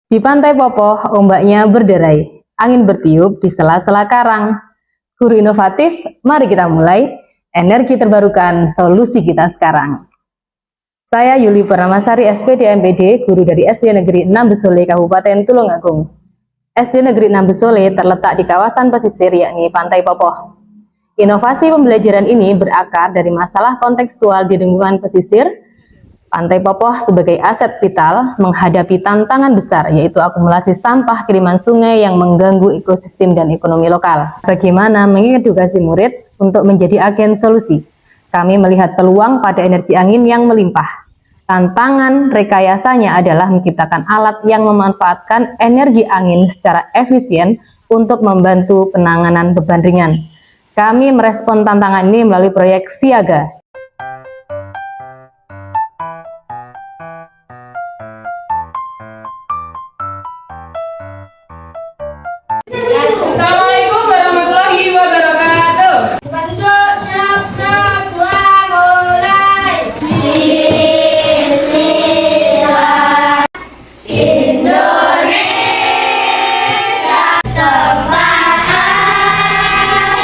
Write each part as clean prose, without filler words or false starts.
Di Pantai Popoh, ombaknya berderai, angin bertiup di sela-sela karang. Guru inovatif, mari kita mulai. Energi terbarukan, solusi kita sekarang. Saya Yuli Purnamasari, SPD MPD, guru dari SD Negeri 6 Besole, Kabupaten Tulungagung. SD Negeri 6 Besole terletak di kawasan pesisir, yakni Pantai Popoh. Inovasi pembelajaran ini berakar dari masalah kontekstual di lingkungan pesisir. Pantai Popoh sebagai aset vital menghadapi tantangan besar, yaitu akumulasi sampah kiriman sungai yang mengganggu ekosistem dan ekonomi lokal. Bagaimana mengedukasi murid untuk menjadi agen solusi? Kami melihat peluang pada energi angin yang melimpah. Tantangan rekayasanya adalah menciptakan alat yang memanfaatkan energi angin secara efisien untuk membantu penanganan beban ringan. Kami merespon tantangan ini melalui proyek Siaga. Assalamualaikum warahmatullahi wabarakatuh. Bentuk sabda dua mulai. Bismillah. Indonesia tempat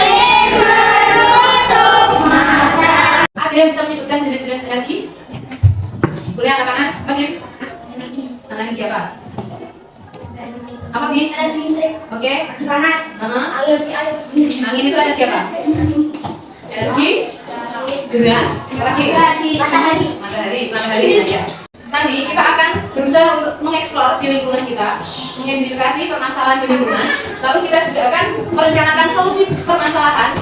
air menutup mata. Ada yang bisa menyebutkan jenis-jenis energi? Boleh anak-anak? Apa Bi? Energi apa? Apa Bi? Energi listrik. Oke. Panas. Air. Angin itu energi apa? Energi gerak. Lagi. Matahari saja. Nanti kita akan berusaha untuk mengeksplor di lingkungan kita, mengidentifikasi permasalahan di lingkungan, lalu kita juga akan merencanakan solusi permasalahan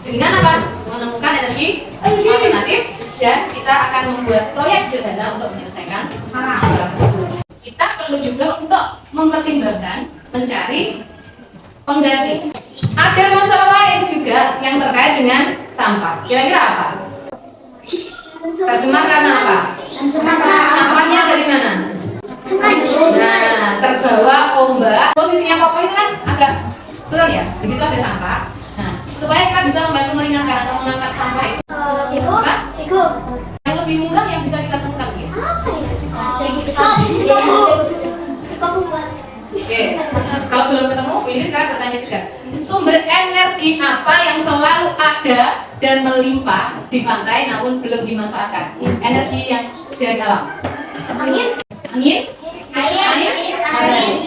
dengan apa? Menemukan energi alternatif, dan kita akan membuat proyek sederhana untuk menyelesaikan masalah tersebut. Kita perlu juga untuk mempertimbangkan mencari pengganti. Ada masalah lain juga yang terkait dengan sampah. Kira-kira apa? Terjemah karena apa? Sampahnya dari mana? Nah, terbawa ombak. Posisinya Popoh itu kan agak turun ya. Di situ ada sampah. Nah, supaya kita bisa membantu meringankan atau mengangkat sampah itu. Apa? Yang lebih murah yang bisa kita temukan gitu. Oke, kalau belum ketemu, ini sekarang bertanya juga. Sumber energi apa yang selalu ada dan melimpah di pantai namun belum dimanfaatkan? Energi yang dari alam. Angin, air.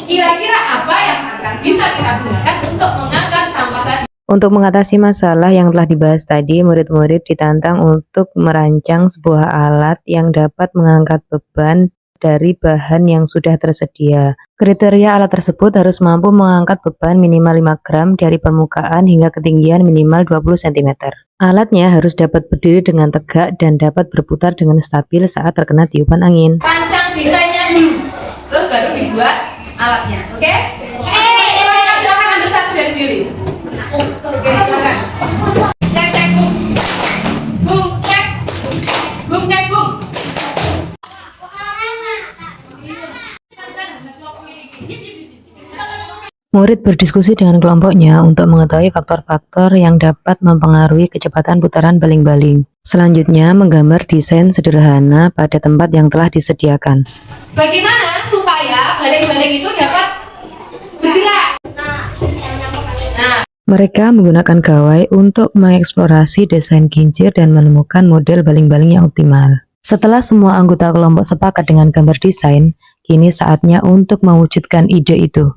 Kira-kira apa yang akan bisa kita gunakan untuk mengangkat sampah tadi? Untuk mengatasi masalah yang telah dibahas tadi, murid-murid ditantang untuk merancang sebuah alat yang dapat mengangkat beban dari bahan yang sudah tersedia. Kriteria alat tersebut harus mampu mengangkat beban minimal 5 gram dari permukaan hingga ketinggian minimal 20 cm. Alatnya harus dapat berdiri dengan tegak dan dapat berputar dengan stabil saat terkena tiupan angin. Rancang desainnya dulu, terus baru dibuat alatnya. Oke? Silakan ambil satu dari Yuri. Oke, silakan. Cek, bung. Bung, cek. Bung, cek, bung. Murid berdiskusi dengan kelompoknya untuk mengetahui faktor-faktor yang dapat mempengaruhi kecepatan putaran baling-baling. Selanjutnya, menggambar desain sederhana pada tempat yang telah disediakan. Bagaimana supaya baling-baling itu dapat bergerak? Nah, Mereka menggunakan gawai untuk mengeksplorasi desain kincir dan menemukan model baling-baling yang optimal. Setelah semua anggota kelompok sepakat dengan gambar desain, kini saatnya untuk mewujudkan ide itu.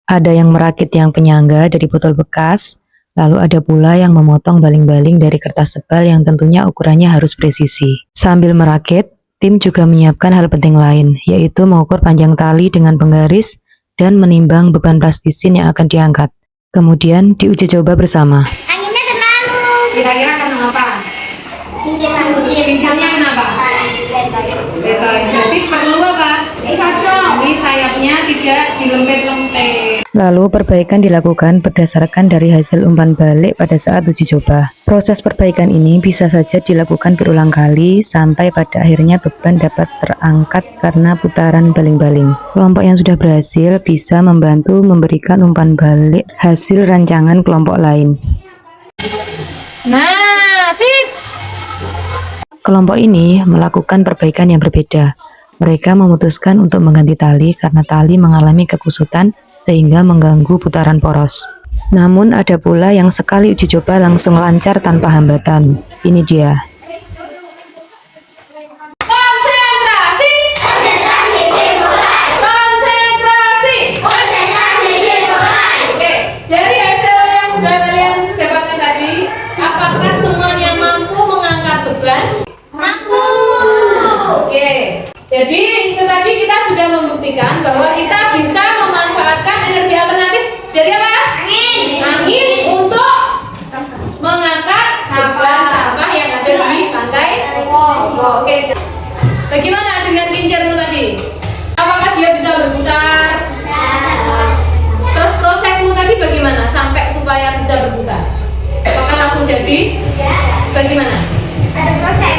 Ada yang merakit tiang penyangga dari botol bekas, lalu ada pula yang memotong baling-baling dari kertas tebal yang tentunya ukurannya harus presisi. Sambil merakit, tim juga menyiapkan hal penting lain, yaitu mengukur panjang tali dengan penggaris dan menimbang beban plastisin yang akan diangkat. Kemudian diuji coba bersama. Anginnya tenang. kira-kira karena apa? Misalnya kenapa? Berarti perlu apa? Ini sayapnya tidak dilempet-lempet. Lalu perbaikan dilakukan berdasarkan dari hasil umpan balik pada saat uji coba. Proses perbaikan ini bisa saja dilakukan berulang kali sampai pada akhirnya beban dapat terangkat karena putaran baling-baling. Kelompok yang sudah berhasil bisa membantu memberikan umpan balik hasil rancangan kelompok lain. Nah, sip. Kelompok ini melakukan perbaikan yang berbeda. Mereka memutuskan untuk mengganti tali karena tali mengalami kekusutan sehingga mengganggu putaran poros. Namun ada pula yang sekali uji coba langsung lancar tanpa hambatan. Ini dia. Konsentrasi. Konsentrasi dimulai. Konsentrasi. Konsentrasi dimulai. Oke, dari hasil yang sudah kalian dapatkan tadi, apakah semuanya mampu mengangkat beban? Mampu. Oke, jadi itu tadi kita sudah membuktikan bahwa kita bisa memanfaatkan energi alternatif dari apa? Angin untuk mengangkat beban sampah yang ada di pantai. Oh, oke. Bagaimana dengan kincirmu tadi? Apakah dia bisa berputar? Terus prosesmu tadi bagaimana sampai supaya bisa berputar? Apakah langsung jadi? Bagaimana? Ada proses.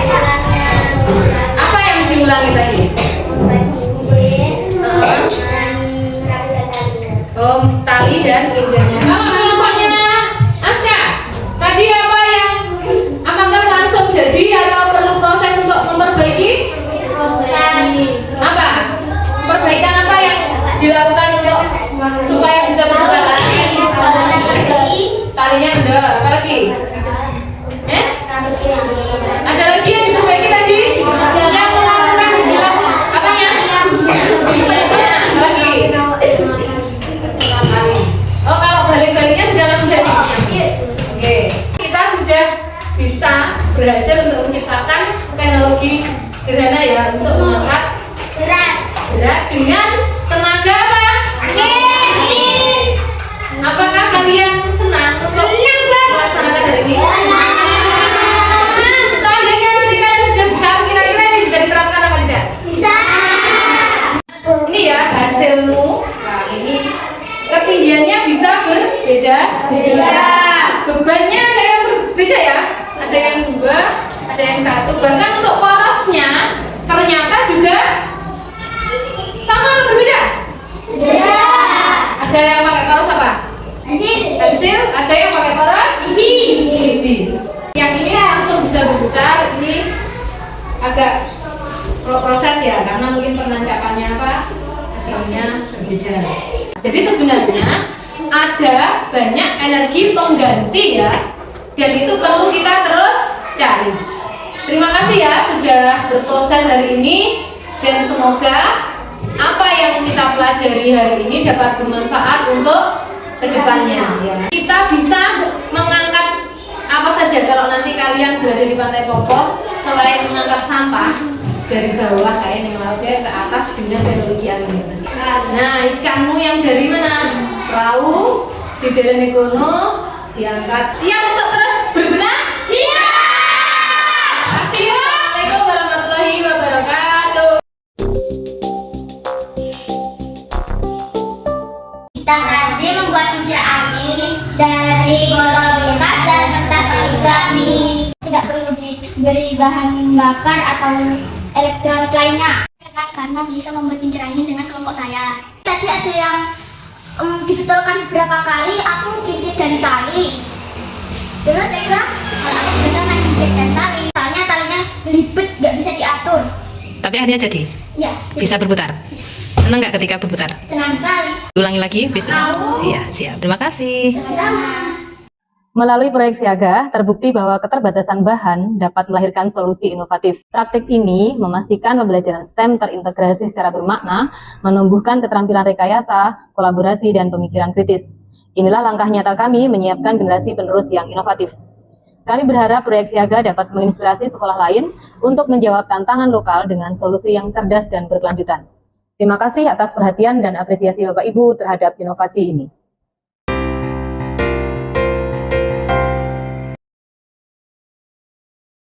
Apa yang diulangi tadi? Oh, tali dan kincirnya. Kalau kelompoknya Aska, tadi apa yang apakah langsung jadi atau perlu proses untuk memperbaiki? Apa? Perbaikan apa yang dilakukan untuk supaya bisa berputar lagi? Talinya udah, apa lagi? Ada lagi yang diperbaiki tadi? Yang melakukan apanya? Lagi. Oh, kalau balik-baliknya sudah langsung jadi. Oke. Kita sudah bisa berhasil untuk menciptakan teknologi sederhana ya untuk mengangkat berat dengan tenaga apa? Apakah kalian senang untuk melaksanakan hari ini? Selanjutnya nanti kalian sudah bisa kira-kira ini bisa diterapkan apa tidak? Ini ya hasilmu. Nah, ini ketinggiannya bisa berbeda. Bebannya ada yang berbeda ya. Ada yang 2, ada yang 1. Bahkan untuk porosnya ternyata juga sama atau berbeda? Ada yang pakai poros apa? Pensil, ada yang pakai poros? Yang ini langsung bisa berputar. Ini agak proses ya, karena mungkin penancapannya apa? Hasilnya berbeda. Jadi sebenarnya ada banyak energi pengganti ya, dan itu perlu kita terus cari. Terima kasih ya sudah berproses hari ini, dan semoga apa yang kita pelajari hari ini dapat bermanfaat untuk kedepannya ya. Kita bisa mengangkat apa saja kalau nanti kalian berada di Pantai Popo, selain mengangkat sampah dari bawah kayak yang lautnya ke atas dengan teknologi angin. Nah, ikanmu yang dari mana? Perahu di dalam ekono diangkat. Siap untuk terus berbenah? Siap. Assalamualaikum warahmatullahi wabarakatuh. Kita tadi membuat kincir angin dari botol bekas dan kertas origami. Tidak perlu diberi bahan bakar atau elektronik lainnya. Karena bisa membuat kincir angin dengan kelompok saya. Tadi ada yang dibetulkan beberapa kali, aku kincir dan tali. Terus saya aku betulkan kincir dan tali. Soalnya talinya belibet, nggak bisa diatur. Tapi akhirnya jadi? Ya, Bisa berputar? Senang nggak ketika berputar? senang sekali. Ulangi lagi biasanya? Mau. Iya, siap. Terima kasih. Sama-sama. Melalui proyek Siaga, terbukti bahwa keterbatasan bahan dapat melahirkan solusi inovatif. Praktik ini memastikan pembelajaran STEM terintegrasi secara bermakna, menumbuhkan keterampilan rekayasa, kolaborasi, dan pemikiran kritis. Inilah langkah nyata kami menyiapkan generasi penerus yang inovatif. Kami berharap proyek Siaga dapat menginspirasi sekolah lain untuk menjawab tantangan lokal dengan solusi yang cerdas dan berkelanjutan. Terima kasih atas perhatian dan apresiasi Bapak Ibu terhadap inovasi ini.